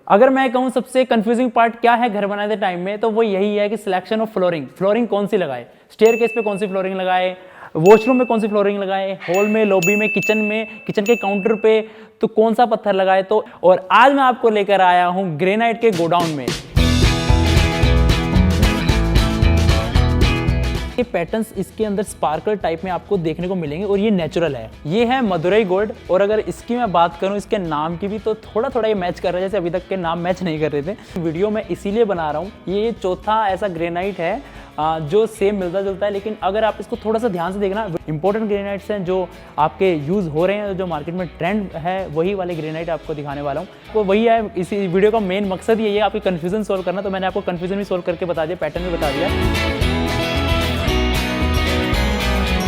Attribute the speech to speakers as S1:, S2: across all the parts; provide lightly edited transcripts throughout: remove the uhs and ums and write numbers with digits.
S1: अगर मैं कहूँ सबसे कंफ्यूजिंग पार्ट क्या है घर बनाते टाइम में, तो वो यही है कि सिलेक्शन ऑफ फ्लोरिंग। फ्लोरिंग कौन सी लगाए, स्टेयरकेस पे कौन सी फ्लोरिंग लगाए, वॉशरूम में कौन सी फ्लोरिंग लगाए, हॉल में, लॉबी में, किचन के काउंटर पे तो कौन सा पत्थर लगाए। तो और आज मैं आपको लेकर आया हूँ ग्रेनाइट के गोडाउन में। ये पैटर्न्स इसके अंदर स्पार्कल टाइप में आपको देखने को मिलेंगे और ये नेचुरल है। ये है मदुरई गोल्ड। और अगर इसकी मैं बात करूं इसके नाम की भी, तो थोड़ा थोड़ा ये मैच कर रहा है, जैसे अभी तक के नाम मैच नहीं कर रहे थे। वीडियो में इसीलिए बना रहा हूं। ये चौथा ऐसा ग्रेनाइट है जो सेम मिलता जुलता है, लेकिन अगर आप इसको थोड़ा सा ध्यान से देखना, इंपॉर्टेंट ग्रेनाइट्स हैं जो आपके यूज़ हो रहे हैं, जो मार्केट में ट्रेंड है, वही वाले ग्रेनाइट आपको दिखाने वाला हूँ। तो वही है, इसी वीडियो का मेन मकसद यही है आपकी कन्फ्यूजन सोल्व करना। तो मैंने आपको कन्फ्यूजन भी सोल्व करके बता दिया, पैटर्न भी बता दिया।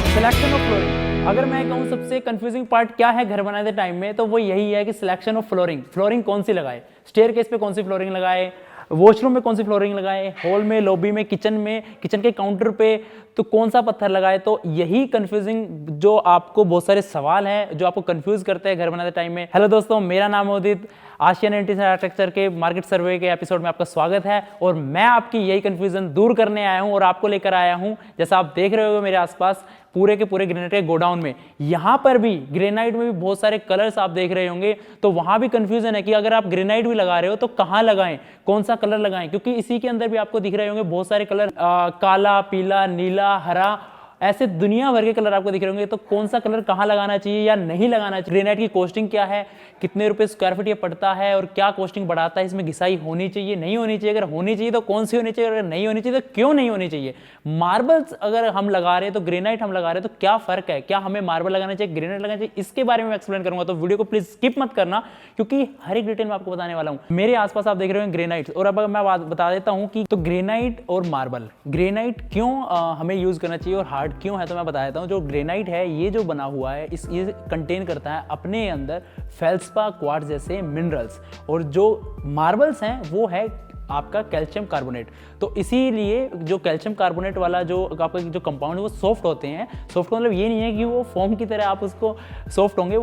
S1: Selection of flooring. अगर मैं कहूँ सबसे कंफ्यूजिंग पार्ट क्या है घर बनाते टाइम में, तो वो यही है कि सिलेक्शन ऑफ फ्लोरिंग। फ्लोरिंग कौन सी लगाए, स्टेयरकेस पे कौन सी फ्लोरिंग लगाए, वॉशरूम में कौन सी फ्लोरिंग लगाए, हॉल में, लॉबी में, किचन के काउंटर पे तो कौन सा पत्थर लगाए। तो यही कंफ्यूजिंग जो आपको बहुत सारे सवाल हैं जो आपको कंफ्यूज करते हैं घर बनाते टाइम में। हेलो दोस्तों, मेरा नाम है उदित। आशियान इंटीरियर आर्किटेक्चर के मार्केट सर्वे के एपिसोड में आपका स्वागत है और मैं आपकी यही कंफ्यूजन दूर करने आया हूं और आपको लेकर आया हूं, जैसा आप देख रहे हो मेरे आसपास पूरे के पूरे ग्रेनाइट के गोडाउन में। यहां पर भी ग्रेनाइट में भी बहुत सारे कलर्स आप देख रहे होंगे, तो वहां भी कंफ्यूजन है कि अगर आप ग्रेनाइट भी लगा रहे हो तो कहां लगाएं, कौन सा कलर लगाएं, क्योंकि इसी के अंदर भी आपको दिख रहे होंगे बहुत सारे कलर, काला, पीला, नीला, हरा, ऐसे दुनिया भर के कलर आपको दिख रहे होंगे। तो कौन सा कलर कहाँ लगाना चाहिए या नहीं लगाना चाहिए, ग्रेनाइट की कॉस्टिंग क्या है, कितने रुपए स्क्वायर फीट ये पड़ता है और क्या कॉस्टिंग बढ़ाता है, इसमें घिसाई होनी चाहिए नहीं होनी चाहिए, अगर होनी चाहिए तो कौन सी होनी चाहिए, अगर नहीं होनी चाहिए तो क्यों नहीं होनी चाहिए, मार्बल्स अगर हम लगा रहे हैं तो ग्रेनाइट हम लगा रहे हैं तो क्या फर्क है, क्या हमें मार्बल लगाना चाहिए, ग्रेनाइट लगाना चाहिए, इसके बारे में एक्सप्लेन करूंगा। तो वीडियो को प्लीज स्किप मत करना, क्योंकि हर एक डिटेल में आपको बताने वाला हूं। मेरे आसपास आप देख रहे हो ग्रेनाइट, और अब मैं बता देता हूं कि तो ग्रेनाइट और मार्बल, ग्रेनाइट क्यों हमें यूज करना चाहिए और हार्ड क्यों है, तो मैं बता देता हूं। जो ग्रेनाइट है ये जो बना हुआ है, ये कंटेन करता है अपने अंदर फेल्सपा, क्वार्ट्ज जैसे मिनरल्स, और जो मार्बल्स हैं वो है आपका कैल्शियम कार्बोनेट। तो इसीलिए जो कैल्शियम कार्बोनेट वाला जो आपका जो कंपाउंड है वो सॉफ्ट होते हैं। सॉफ्ट का मतलब ये नहीं है कि वो फोम की तरह आप उसको सॉफ्ट होंगे,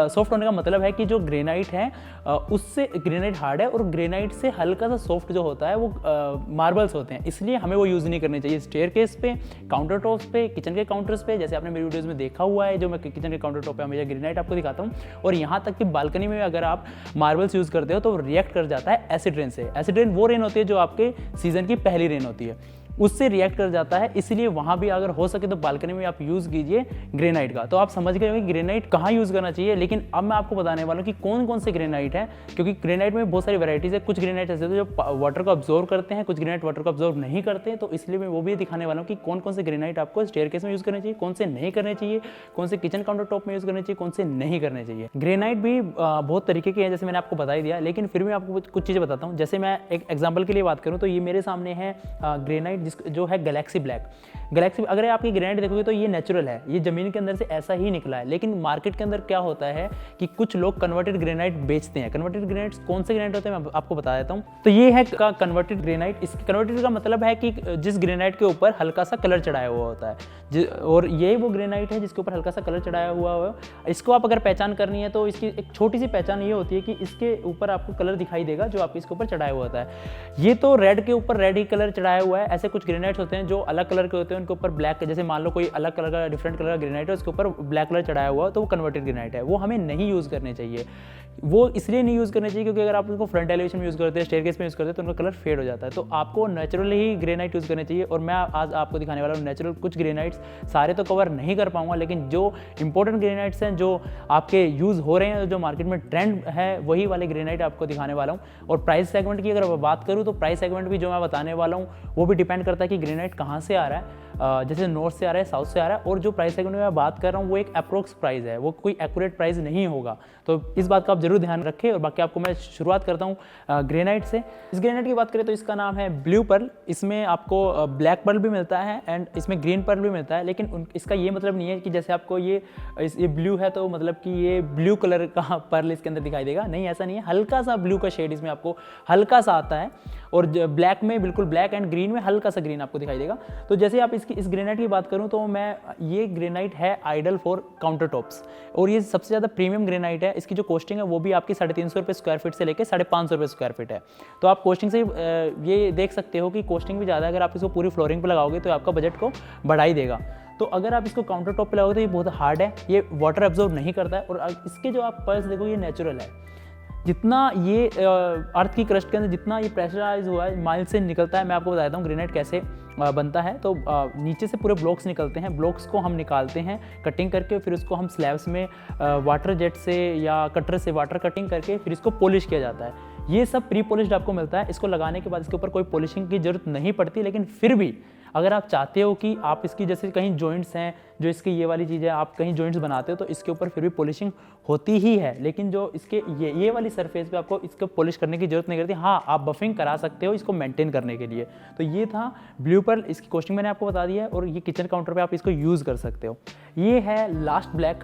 S1: सॉफ्ट होने का मतलब है कि जो ग्रेनाइट है उससे ग्रेनाइट हार्ड है और ग्रेनाइट से हल्का सा सॉफ्ट जो होता है वो मार्बल्स होते हैं, इसलिए हमें वो यूज़ नहीं करनी चाहिए स्टेयरकेस पे, काउंटर टॉप्स पे, किचन के काउंटर्स पे, जैसे आपने मेरी वीडियोज़ में देखा हुआ है, जो मैं किचन के काउंटर टॉप पे हमेशा ग्रेनाइट आपको दिखाता हूँ। और यहाँ तक कि बालकनी में अगर आप मार्बल्स यूज़ करते हो तो रिएक्ट कर जाता है एसिड रेन से। एसिड रेन वो रेन होती है जो आपके सीजन की पहली रेन होती है, उससे रिएक्ट कर जाता है, इसलिए वहां भी अगर हो सके तो बालकनी में आप यूज कीजिए ग्रेनाइट का। तो आप समझ गए होंगे ग्रेनाइट कहाँ यूज करना चाहिए। लेकिन अब मैं आपको बताने वाला हूँ कि कौन कौन से ग्रेनाइट है, क्योंकि ग्रेनाइट में बहुत सारी वैरायटीज है। कुछ ग्रेनाइट ऐसे होते हैं जो वाटर को अब्जॉर्व करते हैं, कुछ ग्रेनाइट वाटर को अब्जॉर्व नहीं करते हैं, तो इसलिए मैं वो भी दिखाने वाला हूँ कि कौन कौन से ग्रेनाइट आपको स्टेयरकेस में यूज करने चाहिए, कौन से नहीं करने चाहिए, कौन से किचन काउंटर टॉप में यूज करने चाहिए, कौन से नहीं करने चाहिए। ग्रेनाइट भी बहुत तरीके के हैं, जैसे मैंने आपको बता ही दिया, लेकिन फिर भी आपको कुछ चीज़ें बताता हूँ। जैसे मैं एक एग्जाम्पल के लिए बात करूँ तो ये मेरे सामने है ग्रेनाइट जो है गैलेक्सी ब्लैक। गैलेक्सी, अगर आप ये ग्रेनाइट देखोगे तो ये नेचुरल है, ये जमीन के अंदर से ऐसा ही निकला है। लेकिन मार्केट के अंदर क्या होता है कि कुछ लोग कन्वर्टेड ग्रेनाइट बेचते हैं। कन्वर्टेड ग्रेनाइट्स कौन से ग्रेनाइट होते हैं मैं आपको बता देता हूँ। तो ये है कन्वर्टेड ग्रेनाइट। इस कन्वर्टेड का मतलब है कि जिस ग्रेनाइट के ऊपर हल्का सा कलर चढ़ाया हुआ होता है, और ये वो ग्रेनाइट है जिसके ऊपर हल्का सा कलर चढ़ाया हुआ है। इसको आप अगर पहचान करनी है तो इसकी एक छोटी सी पहचान ये होती है कि इसके ऊपर आपको कलर दिखाई देगा जो आपके इसके ऊपर चढ़ाया हुआ होता है। ये तो रेड के ऊपर रेड ही कलर चढ़ाया हुआ है। ऐसे कुछ ग्रेनाइट्स होते हैं जो अलग कलर के होते हैं, उनके ऊपर ब्लैक, जैसे मान लो कोई अलग कलर का डिफरेंट कलर का ग्रेनाइट है, उसके ऊपर ब्लैक कलर चढ़ाया हुआ, तो वो कन्वर्टेड ग्रेनाइट है। वो हमें नहीं यूज़ करने चाहिए। वो इसलिए नहीं यूज़ करने चाहिए क्योंकि अगर आप उसको फ्रंट एलिवेशन में यूज़ करते हैं, स्टेयरकेस में यूज़ करते हैं, तो उनका कलर फेड हो जाता है। तो आपको नेचुरली ही ग्रेनाइट यूज़ करने चाहिए। और मैं आज आपको दिखाने वाला हूँ नेचुरल कुछ ग्रेनाइट्स, सारे तो कवर नहीं कर पाऊंगा, लेकिन जो इंपॉर्टेंट ग्रेनाइट्स हैं जो आपके यूज़ हो रहे हैं, जो मार्केट में ट्रेंड है, वही वाले ग्रेनाइट आपको दिखाने वाला हूँ। और प्राइस सेगमेंट की अगर बात करूँ तो प्राइस सेगमेंट भी जो मैं बताने वाला हूँ वो भी डिपेंड करता है कि ग्रेनाइट कहाँ से आ रहा है, जैसे नॉर्थ से आ रहा है, साउथ से आ रहा है। और जो प्राइस सेगमेंट में मैं बात कर रहा हूँ वो एक अप्रोक्स प्राइस है, वो कोई एक्यूरेट प्राइस नहीं होगा। तो इस बात का आप जरूर ध्यान रखें। और बाकी आपको मैं शुरुआत करता हूँ ग्रेनाइट से। इस ग्रेनाइट की बात करें तो इसका नाम है ब्लू पर्ल। इसमें आपको ब्लैक पर्ल भी मिलता है एंड इसमें ग्रीन पर्ल भी मिलता है, लेकिन इसका ये मतलब नहीं है कि जैसे आपको ये ब्लू है तो मतलब कि ये ब्लू कलर का पर्ल इसके अंदर दिखाई देगा, नहीं, ऐसा नहीं है। हल्का सा ब्लू का शेड इसमें आपको हल्का सा आता है, और ब्लैक में बिल्कुल ब्लैक एंड ग्रीन में हल्का सा ग्रीन आपको दिखाई देगा। तो जैसे आप इस इस ग्रेनाइट की बात करूं तो ये ग्रेनाइट है आइडल फॉर काउंटर टॉप्स और ये सबसे ज़्यादा प्रीमियम ग्रेनाइट है। इसकी जो कॉस्टिंग है वो भी आपकी 350 रुपये स्क्वायर फीट से लेकर 550 रुपये स्क्वायर फीट है। तो आप कॉस्टिंग से ये देख सकते हो कि कॉस्टिंग भी ज़्यादा है। अगर आप इसको पूरी फ्लोरिंग पर लगाओगे तो आपका बजट को बढ़ा ही देगा। तो अगर आप इसको काउंटर टॉप पे लगाओगे तो ये बहुत हार्ड है, ये वाटर एब्जॉर्ब नहीं करता है और इसके जो आप पर्स देखो ये नेचुरल है। जितना ये अर्थ की क्रस्ट के अंदर जितना ये प्रेशराइज हुआ है माइल से निकलता है। मैं आपको बताता हूँ ग्रेनाइट कैसे बनता है। तो नीचे से पूरे ब्लॉक्स निकलते हैं, ब्लॉक्स को हम निकालते हैं कटिंग करके, फिर उसको हम स्लैब्स में वाटर जेट से या कटर से वाटर कटिंग करके फिर इसको पॉलिश किया जाता है। ये सब प्री पॉलिश्ड आपको मिलता है। इसको लगाने के बाद इसके ऊपर कोई पॉलिशिंग की जरूरत नहीं पड़ती, लेकिन फिर भी अगर आप चाहते हो कि आप इसकी जैसे कहीं जॉइंट्स हैं जो इसकी ये वाली चीज़ें आप कहीं जॉइंट्स बनाते हो तो इसके ऊपर फिर भी पॉलिशिंग होती ही है, लेकिन जो इसके ये वाली सरफेस पे आपको इसको पॉलिश करने की जरूरत नहीं करती। हाँ, आप बफिंग करा सकते हो इसको मेंटेन करने के लिए। तो ये था ब्लू पर्ल, इसकी कॉस्टिंग मैंने आपको बता दिया है और ये किचन काउंटर पे आप इसको यूज़ कर सकते हो। ये है लास्ट ब्लैक,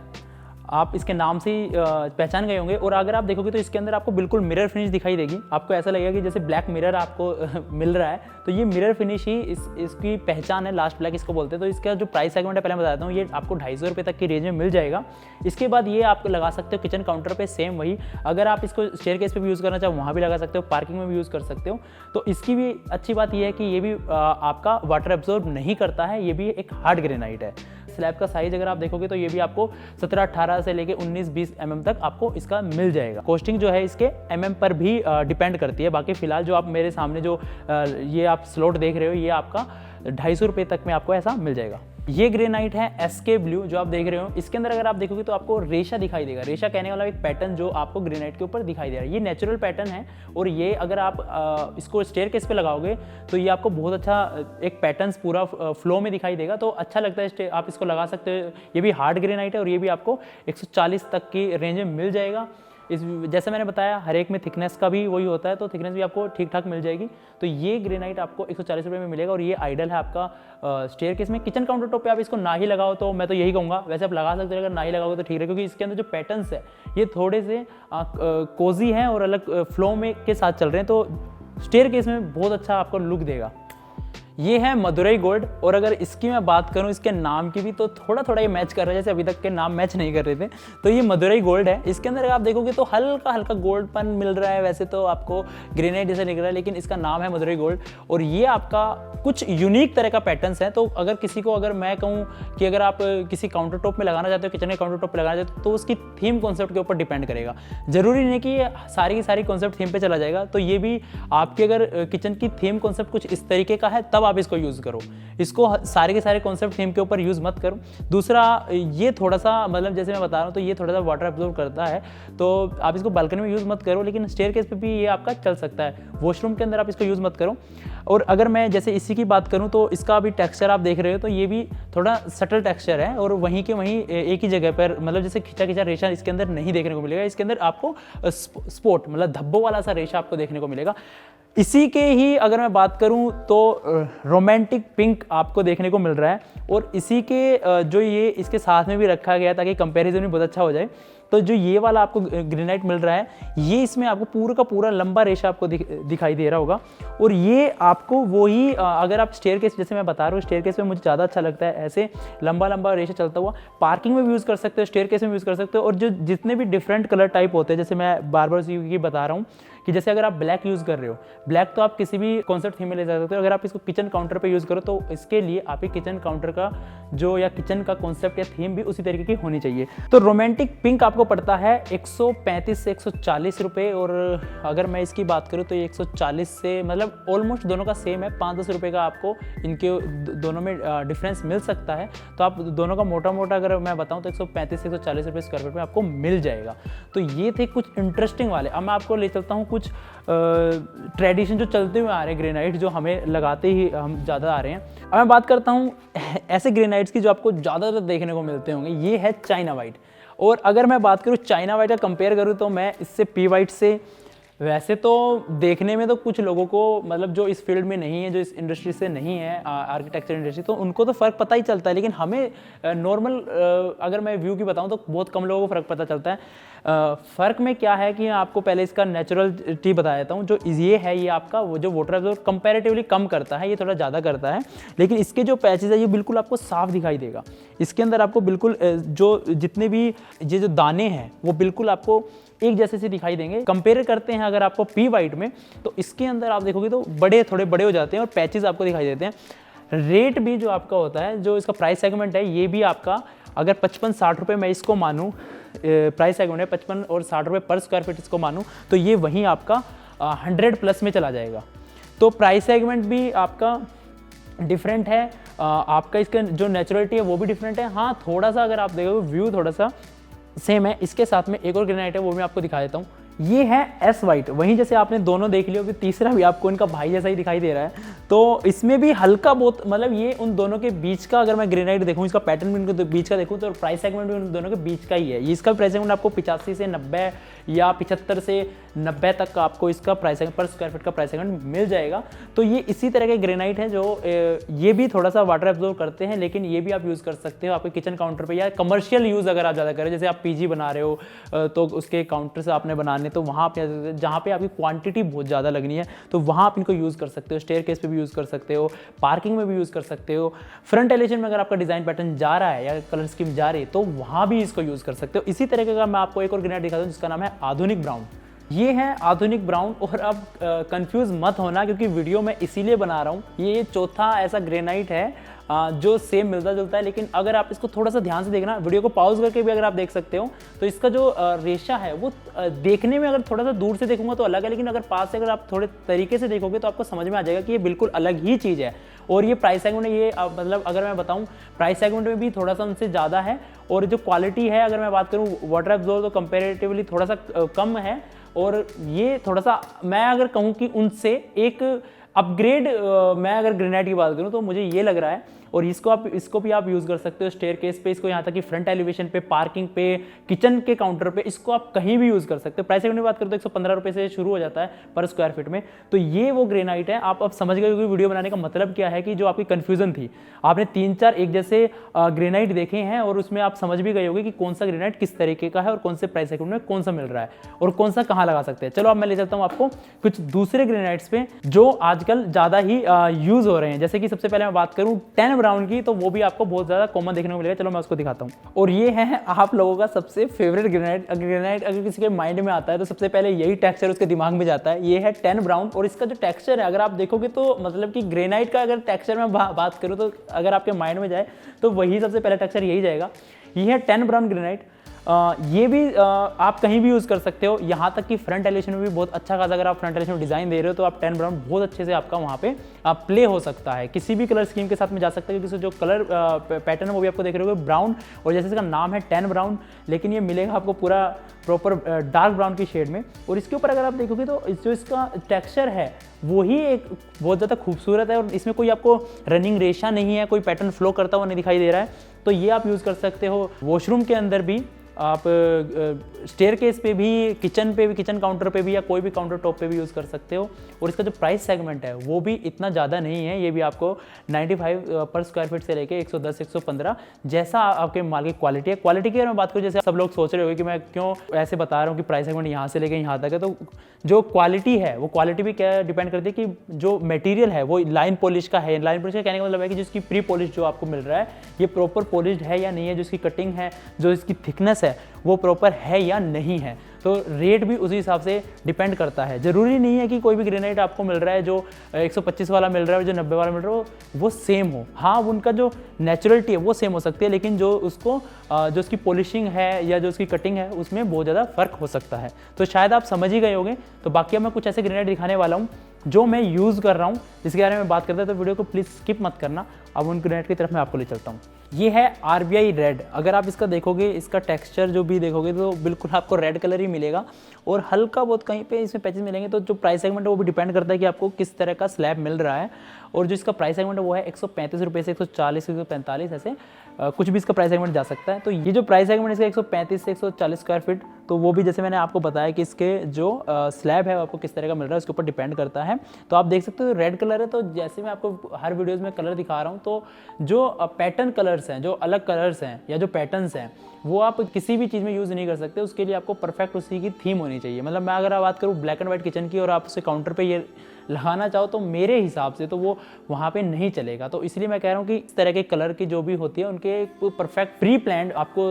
S1: आप इसके नाम से ही पहचान गए होंगे। और अगर आप देखोगे तो इसके अंदर आपको बिल्कुल मिरर फिनिश दिखाई देगी। आपको ऐसा लगेगा कि जैसे ब्लैक मिरर आपको मिल रहा है, तो ये मिरर फिनिश ही इसकी पहचान है, लास्ट ब्लैक इसको बोलते हैं। तो इसका जो प्राइस सेगमेंट है पहले मैं बताता हूँ, ये आपको 250 रुपये तक की रेंज में मिल जाएगा। इसके बाद ये आप लगा सकते हो किचन काउंटर पे, सेम वही। अगर आप इसको स्टेयरकेस पे भी यूज़ करना चाहो वहाँ भी लगा सकते हो, पार्किंग में भी यूज़ कर सकते हो। तो इसकी भी अच्छी बात ये है कि ये भी आपका वाटर एब्जॉर्ब नहीं करता है, ये भी एक हार्ड ग्रेनाइट है। स्लैब का साइज अगर आप देखोगे तो ये भी आपको 17-18 से लेके 19-20 mm तक आपको इसका मिल जाएगा। कॉस्टिंग जो है इसके mm पर भी डिपेंड करती है। बाकी फिलहाल जो आप मेरे सामने जो ये आप स्लॉट देख रहे हो ये आपका 250 रुपये तक में आपको ऐसा मिल जाएगा। ये ग्रेनाइट है एसके ब्लू जो आप देख रहे हो। इसके अंदर अगर आप देखोगे तो आपको रेशा दिखाई देगा। रेशा कहने वाला एक पैटर्न जो आपको ग्रेनाइट के ऊपर दिखाई दे रहा है, ये नेचुरल पैटर्न है। और ये अगर आप इसको स्टेयरकेस पे लगाओगे तो ये आपको बहुत अच्छा एक पैटर्न पूरा फ्लो में दिखाई देगा, तो अच्छा लगता है। आप इसको लगा सकते हो। ये भी हार्ड ग्रेनाइट है और ये भी आपको 140 तक की रेंज में मिल जाएगा। जैसे मैंने बताया हर एक में थिकनेस का भी वही होता है, तो थिकनेस भी आपको ठीक ठाक मिल जाएगी। तो ये ग्रेनाइट आपको 140 रुपये में मिलेगा और ये आइडल है आपका स्टेयरकेस में। किचन काउंटर टॉप पे आप इसको ना ही लगाओ तो मैं तो यही कहूँगा, वैसे आप लगा सकते हो, अगर ना ही लगाओगे तो ठीक है, क्योंकि इसके अंदर जो पैटर्न्स है ये थोड़े से कोजी हैं और अलग फ्लो में के साथ चल रहे हैं, तो स्टेयरकेस में बहुत अच्छा आपको लुक देगा। ये है मदुरई गोल्ड। और अगर इसकी मैं बात करूं इसके नाम की भी, तो थोड़ा थोड़ा ये मैच कर रहा है, जैसे अभी तक के नाम मैच नहीं कर रहे थे। तो ये मदुरई गोल्ड है। इसके अंदर अगर आप देखोगे तो हल्का हल्का गोल्डपन मिल रहा है, वैसे तो आपको ग्रेनाइट जैसे दिख रहा है, लेकिन इसका नाम है मदुरई गोल्ड। और ये आपका कुछ यूनिक तरह का पैटर्न्स है। तो अगर किसी को, अगर मैं कहूँ कि अगर आप किसी काउंटर टॉप में लगाना चाहते हो, किचन के काउंटर टॉप पे लगाना चाहते हो, तो उसकी थीम कॉन्सेप्ट के ऊपर डिपेंड करेगा। जरूरी नहीं कि ये सारी की सारी कॉन्सेप्ट थीम पे चला जाएगा। तो ये भी आपके अगर किचन की थीम कॉन्सेप्ट कुछ इस तरीके का है तब आप इसको यूज़ करो। इसको सारे के सारे कॉन्सेप्ट थीम के ऊपर यूज़ मत करो। दूसरा, ये थोड़ा सा मतलब जैसे मैं बता रहा हूँ तो ये थोड़ा सा वाटर एब्जॉर्ब करता है, तो आप इसको बालकनी में यूज़ मत करो, लेकिन स्टेयरकेस पे भी ये आपका चल सकता है। वॉशरूम के अंदर आप इसको यूज़ मत करो। और अगर मैं जैसे इसी की बात करूं तो इसका भी टेक्सचर आप देख रहे हो, तो ये भी थोड़ा सटल टेक्सचर है और वहीं के वहीं एक ही जगह पर, मतलब जैसे खिंचा खिंचा रेशा इसके अंदर नहीं देखने को मिलेगा। इसके अंदर आपको स्पॉट मतलब धब्बों वाला सा रेशा आपको देखने को मिलेगा। इसी के ही अगर मैं बात करूं तो रोमांटिक पिंक आपको देखने को मिल रहा है। और इसी के जो ये इसके साथ में भी रखा गया ताकि कंपैरिजन भी बहुत अच्छा हो जाए। तो जो ये वाला आपको ग्रेनाइट मिल रहा है, ये इसमें आपको पूरा का पूरा लंबा रेशा आपको दिखाई दे रहा होगा। और ये आपको वही अगर आप स्टेयरकेस, जैसे मैं बता रहा हूँ स्टेयरकेस में मुझे ज़्यादा अच्छा लगता है ऐसे लंबा लंबा रेशा चलता हुआ। पार्किंग में भी यूज़ कर सकते हो, स्टेयरकेस में भी यूज़ कर सकते हो। और जो जितने भी डिफरेंट कलर टाइप होते हैं, जैसे मैं बार बार की बता रहा हूँ कि जैसे अगर आप ब्लैक यूज़ कर रहे हो, ब्लैक तो आप किसी भी कॉन्सेप्ट थीम में ले सकते हो। अगर आप इसको किचन काउंटर पे यूज़ करो तो इसके लिए आप किचन काउंटर का जो या किचन का कॉन्सेप्ट या थीम भी उसी तरीके की होनी चाहिए। तो रोमांटिक पिंक आपको पड़ता है 135 से 140 रुपये। और अगर मैं इसकी बात करूँ तो ये 140 से मतलब ऑलमोस्ट दोनों का सेम है, 5-10 रुपये का आपको इनके दोनों में डिफरेंस मिल सकता है। तो आप दोनों का मोटा मोटा अगर मैं बताऊँ तो 135 से 140 रुपये स्क्वायर फीट में आपको मिल जाएगा। तो ये थे कुछ इंटरेस्टिंग वाले। अब मैं आपको ले चलता हूँ कुछ ट्रेडिशन जो चलते हुए आ रहे हैं ग्रेनाइट, जो हमें लगाते ही हम ज़्यादा आ रहे हैं। अब मैं बात करता हूँ ऐसे ग्रेनाइट्स की जो आपको ज़्यादातर देखने को मिलते होंगे। ये है चाइना वाइट। और अगर मैं बात करूँ चाइना वाइट का कंपेयर करूँ तो मैं इससे पी वाइट से वैसे तो देखने में तो कुछ लोगों को मतलब जो इस फील्ड में नहीं है, जो इस इंडस्ट्री से नहीं है, आर्किटेक्चर इंडस्ट्री, तो उनको तो फ़र्क पता ही चलता है। लेकिन हमें नॉर्मल अगर मैं व्यू की बताऊं तो बहुत कम लोगों को फ़र्क पता चलता है। फ़र्क में क्या है कि आपको पहले इसका नेचुरलिटी बता देता हूँ। जो ये है, ये आपका वो जो वाटर एब्जॉर्ब कंपैरेटिवली कम करता है, ये थोड़ा ज़्यादा करता है। लेकिन इसके जो पैचेज है ये बिल्कुल आपको साफ दिखाई देगा। इसके अंदर आपको बिल्कुल जो जितने भी ये जो दाने हैं वो बिल्कुल आपको एक जैसे से दिखाई देंगे। कंपेयर करते हैं अगर आपको पी वाइट में, तो इसके अंदर आप देखोगे तो थोड़े बड़े हो जाते हैं और पैचेस आपको दिखाई देते हैं। रेट भी जो आपका होता है, जो इसका प्राइस सेगमेंट है, ये भी आपका अगर 55-60 रुपये मैं इसको मानूँ, प्राइस सेगमेंट है 55 और 60 रुपये पर स्क्वायर फीट इसको मानूँ, तो ये वहीं आपका 100 प्लस में चला जाएगा। तो प्राइस सेगमेंट भी आपका डिफरेंट है, आपका इसका जो नेचुरलिटी है वो भी डिफरेंट है। हाँ, थोड़ा सा अगर आप देखोगे व्यू थोड़ा सा सेम है। इसके साथ में एक और ग्रेनाइट है, वो मैं आपको दिखा देता हूँ। ये है एस वाइट। वहीं जैसे आपने दोनों देख लिया, अभी तीसरा भी आपको इनका भाई जैसा ही दिखाई दे रहा है। तो इसमें भी हल्का बहुत मतलब ये उन दोनों के बीच का, अगर मैं ग्रेनाइट देखूँ, इसका पैटर्न भी उनके बीच का देखूँ, तो प्राइस सेगमेंट भी उन दोनों के बीच का ही है। ये इसका प्राइस सेगमेंट आपको 85 से 90 या 75 से 90 तक का आपको इसका प्राइस सेगमेंट पर स्क्वायर फीट का प्राइस सेगमेंट मिल जाएगा। तो ये इसी तरह के ग्रेनाइट है जो ये भी थोड़ा सा वाटर एब्जॉर्ब करते हैं, लेकिन ये भी आप यूज़ कर सकते हो आपके किचन काउंटर पे, या कमर्शियल यूज़ अगर आप ज़्यादा करें, जैसे आप पीजी बना रहे हो तो उसके काउंटर से आपने बनाने, तो वहाँ पे जहाँ पे आपकी क्वांटिटी बहुत ज़्यादा लगनी है तो वहाँ आप इनको यूज़ कर सकते हो। स्टेयर केस पे भी यूज़ कर सकते हो, पार्किंग में भी यूज़ कर सकते हो, फ्रंट एलिवेशन में अगर आपका डिज़ाइन पैटर्न जा रहा है या कलर स्कीम जा रही है तो वहाँ भी इसको यूज़ कर सकते हो। इसी तरीके का मैं आपको एक और ग्रेनाइट दिखाता हूँ जिसका नाम है आधुनिक ब्राउन। ये है आधुनिक ब्राउन। और अब कंफ्यूज मत होना, क्योंकि वीडियो मैं इसीलिए बना रहा हूँ। ये चौथा ऐसा ग्रेनाइट है जो सेम मिलता जुलता है, लेकिन अगर आप इसको थोड़ा सा ध्यान से देखना, वीडियो को पॉज करके भी अगर आप देख सकते हो, तो इसका जो रेशा है वो देखने में अगर थोड़ा सा दूर से देखूंगा तो अलग है, लेकिन अगर पास से अगर आप थोड़े तरीके से देखोगे तो आपको समझ में आ जाएगा कि ये बिल्कुल अलग ही चीज़ है। और ये प्राइस सेगमेंट में ये मतलब अगर मैं बताऊं, प्राइस सेगमेंट में भी थोड़ा सा उनसे ज़्यादा है। और जो क्वालिटी है, अगर मैं बात करूँ वाटर एब्जॉर्ब, तो कंपेरेटिवली थोड़ा सा कम है। और ये थोड़ा सा मैं अगर कहूँ कि उनसे एक अपग्रेड, मैं अगर ग्रेनाइट की बात करूँ तो मुझे ये लग रहा है। और इसको भी आप यूज़ कर सकते हो स्टेयर केस पे, इसको यहाँ तक कि फ्रंट एलिवेशन पे, पार्किंग पे, किचन के काउंटर पे, इसको आप कहीं भी यूज़ कर सकते हो। प्राइस सेगमेंट की बात करें तो 115 रुपये से शुरू हो जाता है पर स्क्वायर फीट में। तो ये वो ग्रेनाइट है। आप अब समझ गए कि वीडियो बनाने का मतलब क्या है, कि जो आपकी कन्फ्यूजन थी, आपने 3-4 एक जैसे ग्रेनाइट देखे हैं और उसमें आप समझ भी गए होगे कि कौन सा ग्रेनाइट किस तरीके का है और कौन से प्राइस सेगमेंट में कौन सा मिल रहा है और कौन सा कहाँ लगा सकते हैं। चलो अब मैं ले चलता हूँ आपको कुछ दूसरे ग्रेनाइट्स पे जो आजकल ज़्यादा ही यूज़ हो रहे हैं। जैसे कि सबसे पहले मैं बात करूँ टैन ब्राउन की, तो वो भी आपको बहुत ज़्यादा कॉमन देखने को मिलेगा। चलो मैं उसको दिखाता हूँ। और ये है आप लोगों का सबसे फेवरेट ग्रेनाइट। अगर किसी के माइंड में आता है तो सबसे पहले यही टेक्सचर उसके दिमाग में जाता है। ये है टैन ब्राउन। और इसका जो टेक्सचर है, अगर आप देखोगे तो मतलब कि ग्रेनाइट का अगर टेक्सचर में बात करूँ तो अगर आपके माइंड में जाए तो वही सबसे पहला टेक्सचर यही जाएगा। ये है टैन ब्राउन ग्रेनाइट। ये भी आप कहीं भी यूज़ कर सकते हो, यहाँ तक कि फ्रंट एलिवेशन में भी बहुत अच्छा खासा अगर आप फ्रंट एलिवेशन में डिज़ाइन दे रहे हो तो आप टैन ब्राउन बहुत अच्छे से आपका वहाँ पे प्ले हो सकता है। किसी भी कलर स्कीम के साथ में जा सकते हैं, क्योंकि जो कलर पैटर्न है वो भी आपको देख रहे हो ब्राउन, और जैसे इसका नाम है टैन ब्राउन, लेकिन ये मिलेगा आपको पूरा प्रॉपर डार्क ब्राउन की शेड में। और इसके ऊपर अगर आप देखोगे तो जो इसका टेक्सचर है वही एक बहुत ज़्यादा खूबसूरत है। और इसमें कोई आपको रनिंग रेशा नहीं है, कोई पैटर्न फ्लो करता हुआ नहीं दिखाई दे रहा है। तो ये आप यूज़ कर सकते हो वॉशरूम के अंदर भी, आप स्टेयर केस पे भी, किचन पे भी, किचन काउंटर पे भी, या कोई भी काउंटर टॉप पे भी यूज़ कर सकते हो। और इसका जो प्राइस सेगमेंट है वो भी इतना ज़्यादा नहीं है। ये भी आपको 95 पर स्क्वायर फीट से लेके 110-115, जैसा आपके माल की क्वालिटी है। क्वालिटी की अगर मैं बात करूँ, जैसे सब लोग सोच रहे होंगे कि मैं क्यों ऐसे बता रहा हूँ कि प्राइस सेगमेंट यहाँ से लेके यहाँ तक है, तो जो क्वालिटी है वो क्वालिटी भी क्या डिपेंड करती है कि जो मटेरियल है वो लाइन पॉलिश का है। लाइन पॉलिश का कहने का मतलब है कि जिसकी प्री पॉलिश जो आपको मिल रहा है ये प्रॉपर पॉलिश्ड है या नहीं है, जो इसकी कटिंग है, जो इसकी थिकनेस है वो प्रॉपर है या नहीं है। तो रेट भी उसी हिसाब से डिपेंड करता है। ज़रूरी नहीं है कि कोई भी ग्रेनाइट आपको मिल रहा है जो 125 वाला मिल रहा है, जो 90 वाला मिल रहा है वो सेम हो। हाँ, उनका जो नेचुरलिटी है वो सेम हो सकती है, लेकिन जो उसकी पॉलिशिंग है या जो उसकी कटिंग है उसमें बहुत ज़्यादा फ़र्क हो सकता है। तो शायद आप समझ ही गए होंगे। तो बाकी अब मैं कुछ ऐसे ग्रेनाइट दिखाने वाला हूँ जो मैं यूज़ कर रहा हूँ, जिसके बारे में बात करता है, तो वीडियो को प्लीज़ स्किप मत करना। अब उन ग्रेनाइट की तरफ मैं आपको ले चलता हूँ। ये है RBI रेड। अगर आप इसका देखोगे, इसका टेक्सचर जो भी देखोगे तो बिल्कुल आपको रेड कलर ही मिलेगा, और हल्का बहुत कहीं पे इसमें पैचेस मिलेंगे। तो जो प्राइस सेगमेंट है वो भी डिपेंड करता है कि आपको किस तरह का स्लैब मिल रहा है। और जो इसका प्राइस सेगमेंट है वो है 135 रुपये से 140, 145, ऐसे कुछ भी इसका प्राइस सेगमेंट जा सकता है। तो ये जो प्राइस सेगमेंट इसका 135 से 140 स्क्वायर फीट, तो वो भी जैसे मैंने आपको बताया कि इसके जो स्लैब है आपको किस तरह का मिल रहा है उसके ऊपर डिपेंड करता है। तो आप देख सकते हो रेड कलर है, तो जैसे मैं आपको हर वीडियोज़ में कलर दिखा रहा हूँ, तो जो पैटर्न कलर्स हैं, जो अलग कलर्स हैं या जो पैटर्न्स हैं, वो आप किसी भी चीज़ में यूज़ नहीं कर सकते। उसके लिए आपको परफेक्ट उसी की थीम होनी चाहिए। मतलब मैं अगर बात करूँ ब्लैक एंड व्हाइट किचन की और आप उसे काउंटर पे ये लगाना चाहो तो मेरे हिसाब से तो वो वहाँ पे नहीं चलेगा। तो इसलिए मैं कह रहा हूँ कि इस तरह के कलर की जो भी होती है उनके परफेक्ट प्री प्लान्ड आपको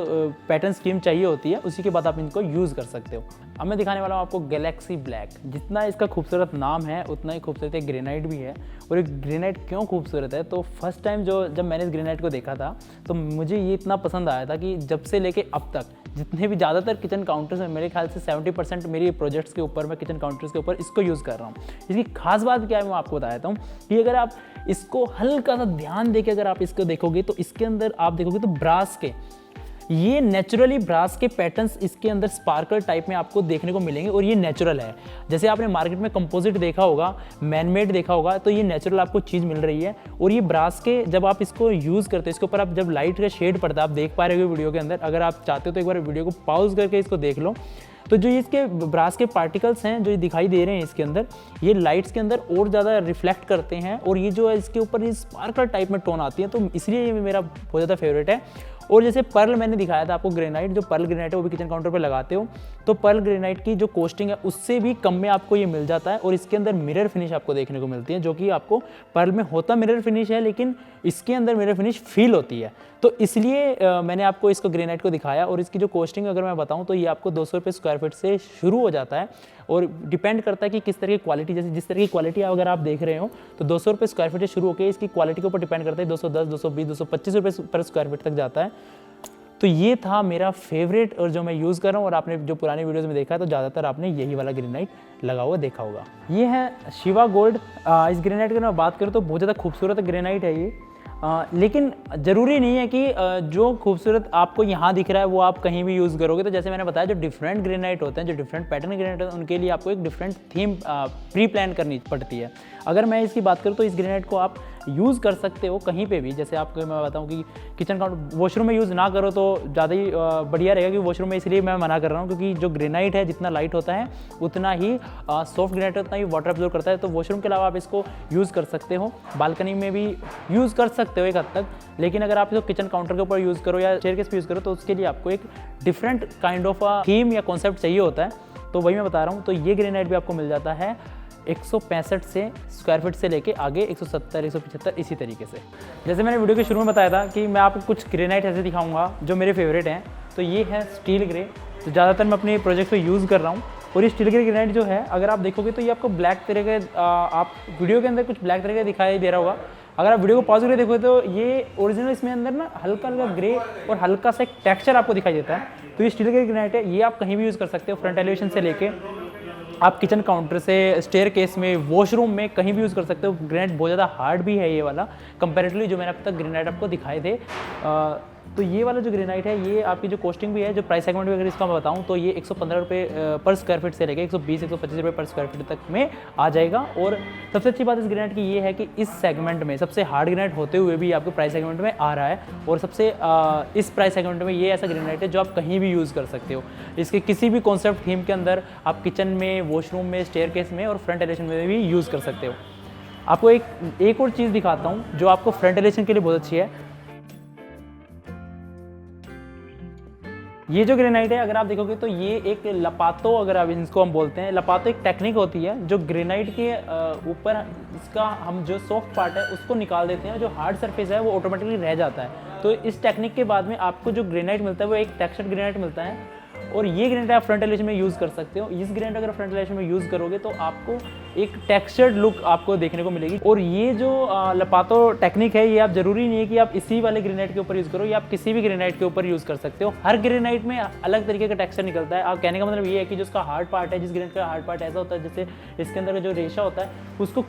S1: पैटर्न स्कीम चाहिए होती है, उसी के बाद आप इनको यूज़ कर सकते हो। अब मैं दिखाने वाला हूँ आपको गैलेक्सी ब्लैक। जितना इसका खूबसूरत नाम है उतना ही खूबसूरत एक ग्रेनाइट भी है। और ये ग्रेनाइट क्यों खूबसूरत है, तो फर्स्ट टाइम जब मैंने इस ग्रेनाइट को देखा था तो मुझे ये इतना पसंद आया था कि जब से लेके अब तक जितने भी ज़्यादातर किचन काउंटर्स हैं, मेरे ख्याल से 70% मेरी प्रोजेक्ट्स के ऊपर, मैं किचन काउंटर्स के ऊपर इसको यूज़ कर रहा हूँ। इसकी खास बात क्या है मैं आपको बता देता हूँ कि अगर आप इसको हल्का सा ध्यान देके अगर आप इसको देखोगे तो इसके अंदर आप देखोगे तो ब्रास के ये नेचुरली ब्रास के पैटर्न्स इसके अंदर स्पार्कल टाइप में आपको देखने को मिलेंगे और ये नेचुरल है। जैसे आपने मार्केट में कंपोजिट देखा होगा, मैनमेड देखा होगा, तो ये नेचुरल आपको चीज़ मिल रही है। और ये ब्रास के जब आप इसको यूज़ करते हो, इसके ऊपर आप जब लाइट का शेड पड़ता है, आप देख पा रहे हो वीडियो के अंदर, अगर आप चाहते हो तो एक बार वीडियो को पॉज करके इसको देख लो, तो जो इसके ब्रास के पार्टिकल्स हैं जो दिखाई दे रहे हैं इसके अंदर, ये लाइट्स के अंदर और ज़्यादा रिफ्लेक्ट करते हैं और ये जो है इसके ऊपर ये स्पार्कल टाइप में टोन आती है, तो इसलिए ये मेरा बहुत ज़्यादा फेवरेट है। और जैसे पर्ल मैंने दिखाया था आपको ग्रेनाइट, जो पर्ल ग्रेनाइट है वो भी किचन काउंटर पे लगाते हो, तो पर्ल ग्रेनाइट की जो कॉस्टिंग है उससे भी कम में आपको ये मिल जाता है। और इसके अंदर मिरर फिनिश आपको देखने को मिलती है, जो कि आपको पर्ल में होता मिरर फिनिश है लेकिन इसके अंदर मिरर फिनिश फील होती है। तो इसलिए मैंने आपको इसको ग्रेनाइट को दिखाया। और इसकी जो कॉस्टिंग अगर मैं बताऊं तो ये आपको 200 रुपये स्क्वायर फीट से शुरू हो जाता है और डिपेंड करता है कि किस तरह की क्वालिटी, जैसे जिस तरह की क्वालिटी अगर आप देख रहे हो तो 200 रुपये स्क्वायर फीट से शुरू होकर इसकी क्वालिटी के ऊपर डिपेंड करता है 210, 220, 225 रुपये पर स्क्वायर फीट तक जाता है। तो ये था मेरा फेवरेट और जो मैं यूज़ कर रहा हूँ। और आपने जो पुरानी वीडियोस में देखा है तो ज़्यादातर आपने यही वाला ग्रेनाइट लगा हुआ देखा होगा। ये है शिवा गोल्ड। इस ग्रेनाइट की मैं बात करूँ तो बहुत ज़्यादा खूबसूरत ग्रेनाइट है ये। लेकिन ज़रूरी नहीं है कि जो खूबसूरत आपको यहाँ दिख रहा है वो आप कहीं भी यूज़ करोगे। तो जैसे मैंने बताया, जो डिफरेंट ग्रेनाइट होते हैं, जो डिफरेंट पैटर्न ग्रेनाइट होते हैं, उनके लिए आपको एक डिफरेंट थीम प्री प्लान करनी पड़ती है। अगर मैं इसकी बात करूँ तो इस ग्रेनाइट को आप यूज़ कर सकते हो कहीं पे भी। जैसे आपको मैं बताऊँ कि किचन काउंटर, वॉशरूम में यूज़ ना करो तो ज़्यादा ही बढ़िया रहेगा, क्योंकि वॉशरूम में इसलिए मैं मना कर रहा हूँ क्योंकि जो ग्रेनाइट है जितना लाइट होता है उतना ही सॉफ्ट ग्रेनाइट उतना ही वाटर एब्जॉर्ब करता है। तो वॉशरूम के अलावा आप इसको यूज़ कर सकते हो, बालकनी में भी यूज़ कर सकते हो एक हद तक। लेकिन अगर आप इसको किचन काउंटर के ऊपर यूज़ करो या स्टेयरकेस पे यूज़ करो तो उसके लिए आपको एक डिफरेंट काइंड ऑफ थीम या कॉन्सेप्ट चाहिए होता है। तो वही मैं बता रहा हूँ। तो ये ग्रेनाइट भी आपको मिल जाता है 165 से स्क्वायर फीट से लेके आगे 170, 175 इसी तरीके से। जैसे मैंने वीडियो के शुरू में बताया था कि मैं आपको कुछ ग्रेनाइट ऐसे दिखाऊंगा जो मेरे फेवरेट हैं। तो ये है स्टील ग्रे, तो ज़्यादातर मैं अपने प्रोजेक्ट पे यूज़ कर रहा हूँ। और ये स्टील ग्रे ग्रेनाइट जो है अगर आप देखोगे तो ये आपको ब्लैक तरह के आप वीडियो के अंदर कुछ ब्लैक तरह का दिखाई दे रहा होगा। अगर आप वीडियो को पॉज करके देखोगे तो ये ओरिजिनल इसमें अंदर ना हल्का हल्का ग्रे और हल्का सा एक टेक्सचर आपको दिखाई देता है। तो ये स्टील ग्रे ग्रेनाइट है, ये आप कहीं भी यूज़ कर सकते हो, फ्रंट एलिवेशन से लेके आप किचन काउंटर से स्टेयर केस में, वॉशरूम में, कहीं भी यूज़ कर सकते हो। ग्रेनाइट बहुत ज़्यादा हार्ड भी है ये वाला कंपैरेटिवली जो मैंने अब तक ग्रेनाइट आपको दिखाए थे। तो ये वाला जो ग्रेनाइट है ये आपकी जो कॉस्टिंग भी है, जो प्राइस सेगमेंट भी अगर इसका मैं बताऊँ तो ये 115 रुपये पर स्क्वायर फीट से लेकर 120, 125 रुपये पर स्क्वायर फीट तक में आ जाएगा। और सबसे अच्छी बात इस ग्रेनाइट की ये है कि इस सेगमेंट में सबसे हार्ड ग्रेनाइट होते हुए भी आपको प्राइस सेगमेंट में आ रहा है। और सबसे इस प्राइस सेगमेंट में ये ऐसा ग्रेनाइट है जो आप कहीं भी यूज़ कर सकते हो। इसके किसी भी कॉन्सेप्ट थीम के अंदर आप किचन में, वॉशरूम में, स्टेयरकेस में और फ्रंट एलिवेशन में भी यूज़ कर सकते हो। आपको एक और चीज़ दिखाता हूँ जो आपको फ्रंट एलिवेशन के लिए बहुत अच्छी है। ये जो ग्रेनाइट है अगर आप देखोगे तो ये एक लपातो, अगर आप इसको हम बोलते हैं, लपातो एक टेक्निक होती है जो ग्रेनाइट के ऊपर इसका हम जो सॉफ्ट पार्ट है उसको निकाल देते हैं, जो हार्ड सरफेस है वो ऑटोमेटिकली रह जाता है। तो इस टेक्निक के बाद में आपको जो ग्रेनाइट मिलता है वो एक टेक्सचर्ड ग्रेनाइट मिलता है। और ये ग्रेनाइट आप फ्रंट एलिवेशन में यूज़ कर सकते हो। इस ग्रेनाइट अगर फ्रंट एलिवेशन में यूज़ करोगे तो आपको एक टेक्सचर्ड लुक आपको देखने को मिलेगी। और ये जो लपातो टेक्निक है ये आप ज़रूरी नहीं है कि आप इसी वाले ग्रेनाइट के ऊपर यूज़ करो, या आप किसी भी ग्रेनाइट के ऊपर यूज़ कर सकते हो। हर ग्रेनाइट में अलग तरीके का टेक्सचर निकलता है। आप कहने का मतलब ये है कि जो उसका हार्ड पार्ट है, जिस ग्रेनाइट का हार्ड पार्ट ऐसा होता है जैसे इसके अंदर जो रेशा होता है उसको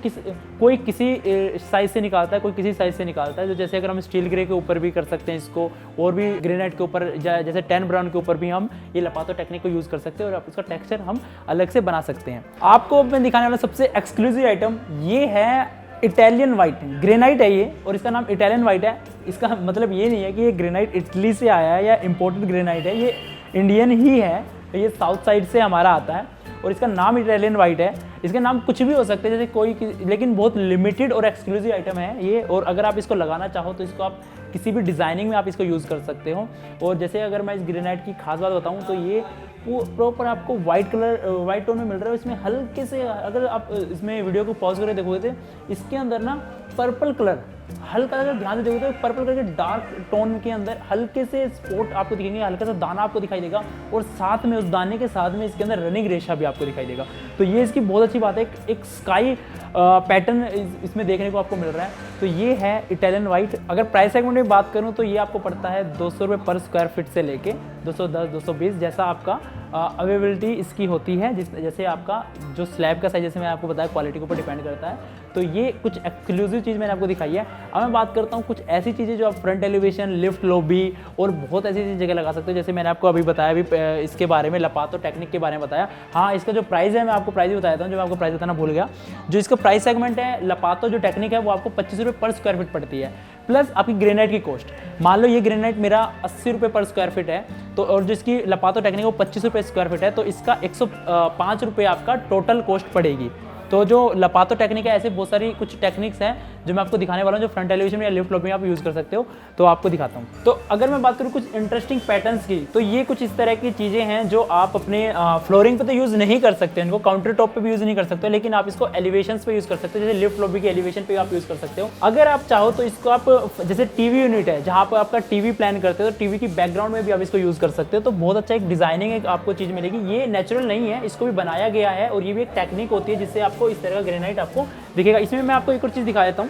S1: कोई किसी साइज़ से निकालता है, कोई किसी साइज़ से निकालता है। जो जैसे अगर हम स्टील ग्रे के ऊपर भी कर सकते हैं इसको, और भी ग्रेनाइट के ऊपर जैसे 10 ब्राउन के ऊपर भी हम ये लपातो टेक्निक को यूज़ कर सकते हैं और आप उसका टेक्सचर हम अलग से बना सकते हैं। आपको मैं दिखाने वाला सबसे एक्सक्लूसिव आइटम ये है इटालियन वाइट ग्रेनाइट है ये, और इसका नाम इटालियन वाइट है। इसका मतलब ये नहीं है कि ये ग्रेनाइट इटली से आया है या इम्पोर्टेड ग्रेनाइट है, ये इंडियन ही है। तो ये साउथ साइड से हमारा आता है और इसका नाम इटालियन वाइट है। इसका नाम कुछ भी हो सकते हैं, जैसे कोई लेकिन बहुत लिमिटेड और एक्सक्लूसिव आइटम है ये। और अगर आप इसको लगाना चाहो तो इसको आप किसी भी डिज़ाइनिंग में आप इसको यूज़ कर सकते हो। और जैसे अगर मैं इस ग्रेनाइट की खास बात बताऊँ तो ये प्रॉपर आपको वाइट टोन में मिल रहा है। इसमें हल्के से, अगर आप इसमें वीडियो को पॉज करके देखोगे तो इसके अंदर ना पर्पल कलर, हल्का अगर ध्यान से देखोगे तो पर्पल कलर के डार्क टोन के अंदर हल्के से स्पॉट आपको दिखेंगे, हल्का सा दाना आपको दिखाई देगा और साथ में उस दाने के साथ में इसके अंदर रनिंग रेशा भी आपको दिखाई देगा। तो ये इसकी बहुत अच्छी बात है, एक स्काई पैटर्न इसमें देखने को आपको मिल रहा है। तो ये है इटालियन वाइट। अगर प्राइस सेगमेंट में बात करूँ तो ये आपको पड़ता है 200 रुपये पर स्क्वायर फीट से लेके 210 220 जैसा आपका अवेलेबिलिटी इसकी होती है। जैसे आपका जो स्लैब का साइज, जैसे मैंने आपको बताया, क्वालिटी के ऊपर डिपेंड करता है। तो ये कुछ एक्सक्लूसिव चीज़ मैंने आपको दिखाई है। अब मैं बात करता हूँ कुछ ऐसी चीज़ें जो आप फ्रंट एलिवेशन, लिफ्ट लॉबी और बहुत ऐसी जगह लगा सकते हो। जैसे मैंने आपको अभी बताया, अभी इसके बारे में लपातो टेक्निक के बारे में बताया। हाँ, इसका जो प्राइस है मैं आपको प्राइस बताया था, जो मैं आपको प्राइस बताना भूल गया। जो इसका प्राइस सेगमेंट है लपातो जो टेक्निक है वो आपको 25 रुपये पर स्क्वायर फीट पड़ती है, प्लस आपकी ग्रेनाइट की कॉस्ट। मान लो ये ग्रेनाइट मेरा 80 रुपये पर स्क्वायर फीट है, तो और जो इसकी लपातो टेक्निक वो 25 रुपये स्क्वायर फीट है, तो इसका 105 रुपये आपका टोटल कॉस्ट पड़ेगी। तो जो लपातो टेक्निक है, ऐसे बहुत सारी कुछ टेक्निक्स हैं जो मैं आपको दिखाने वाला हूँ, जो फ्रंट एलिवेशन या लिफ्ट लॉबी में आप यूज़ कर सकते हो। तो आपको दिखाता हूँ। तो अगर मैं बात करूँ कुछ इंटरेस्टिंग पैटर्न्स की, तो ये कुछ इस तरह की चीज़ें हैं जो आप अपने फ्लोरिंग पे तो यूज़ नहीं कर सकते, इनको काउंटर टॉप पे भी यूज़ नहीं कर सकते, लेकिन आप इसको एलिवेशन पे यूज़ कर सकते हो। जैसे लिफ्ट लॉबी के एलिवेशन पे आप यूज़ कर सकते हो। अगर आप चाहो तो इसको आप, जैसे टीवी यूनिट है जहाँ पर आपका टीवी प्लान करते हो, तो टीवी की बैकग्राउंड में भी आप इसको यूज़ कर सकते हो। तो बहुत अच्छा एक डिजाइनिंग एक आपको चीज़ मिलेगी। ये नेचुरल नहीं है, इसको भी बनाया गया है और ये भी एक टेक्निक होती है जिससे आपको इस तरह का ग्रेनाइट आपको दिखेगा। इसमें मैं आपको एक और चीज़ दिखा देता हूँ,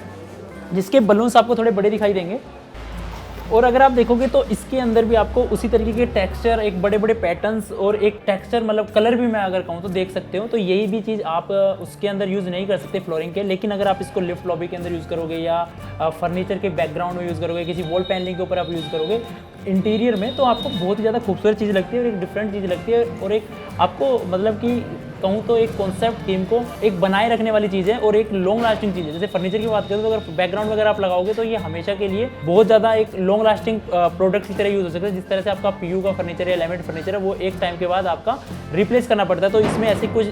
S1: जिसके बलून्स आपको थोड़े बड़े दिखाई देंगे। और अगर आप देखोगे तो इसके अंदर भी आपको उसी तरीके के टेक्सचर, एक बड़े बड़े पैटर्न्स और एक टेक्सचर, मतलब कलर भी मैं अगर कहूँ तो देख सकते हो। तो यही भी चीज़ आप उसके अंदर यूज़ नहीं कर सकते फ्लोरिंग के, लेकिन अगर आप इसको लिफ्ट लॉबी के अंदर यूज़ करोगे या फर्नीचर के बैकग्राउंड में यूज़ करोगे, किसी वॉल पैनलिंग के ऊपर आप यूज़ करोगे इंटीरियर में, तो आपको बहुत ही ज़्यादा खूबसूरत चीज़ लगती है और एक डिफरेंट चीज़ लगती है और एक आपको, मतलब कि कहूँ तो एक कॉन्सेप्ट थीम को एक बनाए रखने वाली चीज़ है और एक लॉन्ग लास्टिंग चीज़ है। जैसे फर्नीचर की बात करें तो अगर बैकग्राउंड वगैरह आप लगाओगे तो ये हमेशा के लिए बहुत ज़्यादा एक लॉन्ग लास्टिंग प्रोडक्ट की तरह यूज़ हो सकता है। जिस तरह से आपका पीयू का फर्नीचर या लैमिनेट फर्नीचर है वो एक टाइम के बाद आपका रिप्लेस करना पड़ता है, तो इसमें ऐसे कुछ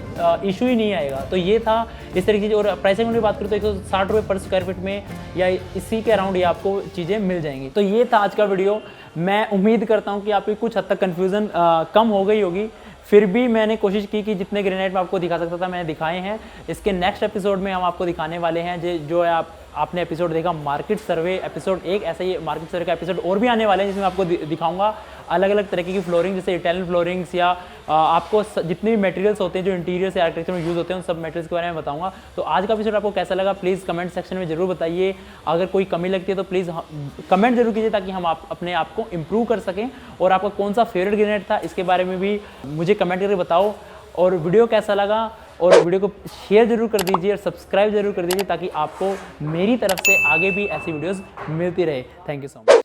S1: इशू ही नहीं आएगा। तो ये था इस तरीके की। और प्राइसिंग की बात करें तो 160 रुपये पर स्क्वायर फीट में या इसी के अराउंड ये आपको चीज़ें मिल जाएंगी। तो ये था आज का वीडियो। मैं उम्मीद करता हूँ कि आपकी कुछ हद तक कन्फ्यूज़न कम हो गई होगी। फिर भी मैंने कोशिश की कि जितने ग्रेनाइट मैं आपको दिखा सकता था मैंने दिखाए हैं। इसके नेक्स्ट एपिसोड में हम आपको दिखाने वाले हैं जो है आपने एपिसोड देखा मार्केट सर्वे एपिसोड 1, ऐसा ही मार्केट सर्वे का एपिसोड और भी आने वाले हैं जिसमें आपको दिखाऊंगा अलग अलग तरीके की फ्लोरिंग, जैसे इटालियन फ्लोरिंग्स या आपको जितने भी मटेरियल्स होते हैं जो इंटीरियर से आर्किटेक्चर में यूज़ होते हैं उन सब मटेरियल्स के बारे में बताऊंगा। तो आज का एपिसोड आपको कैसा लगा प्लीज़ कमेंट सेक्शन में ज़रूर बताइए। अगर कोई कमी लगती है तो प्लीज़ कमेंट जरूर कीजिए ताकि हम अपने आप को इम्प्रूव कर सकें। और आपका कौन सा फेवरेट ग्रेनाइट था इसके बारे में भी मुझे कमेंट करके बताओ। और वीडियो कैसा लगा और वीडियो को शेयर जरूर कर दीजिए और सब्सक्राइब जरूर कर दीजिए ताकि आपको मेरी तरफ से आगे भी ऐसी वीडियोस मिलती रहे। Thank you so much.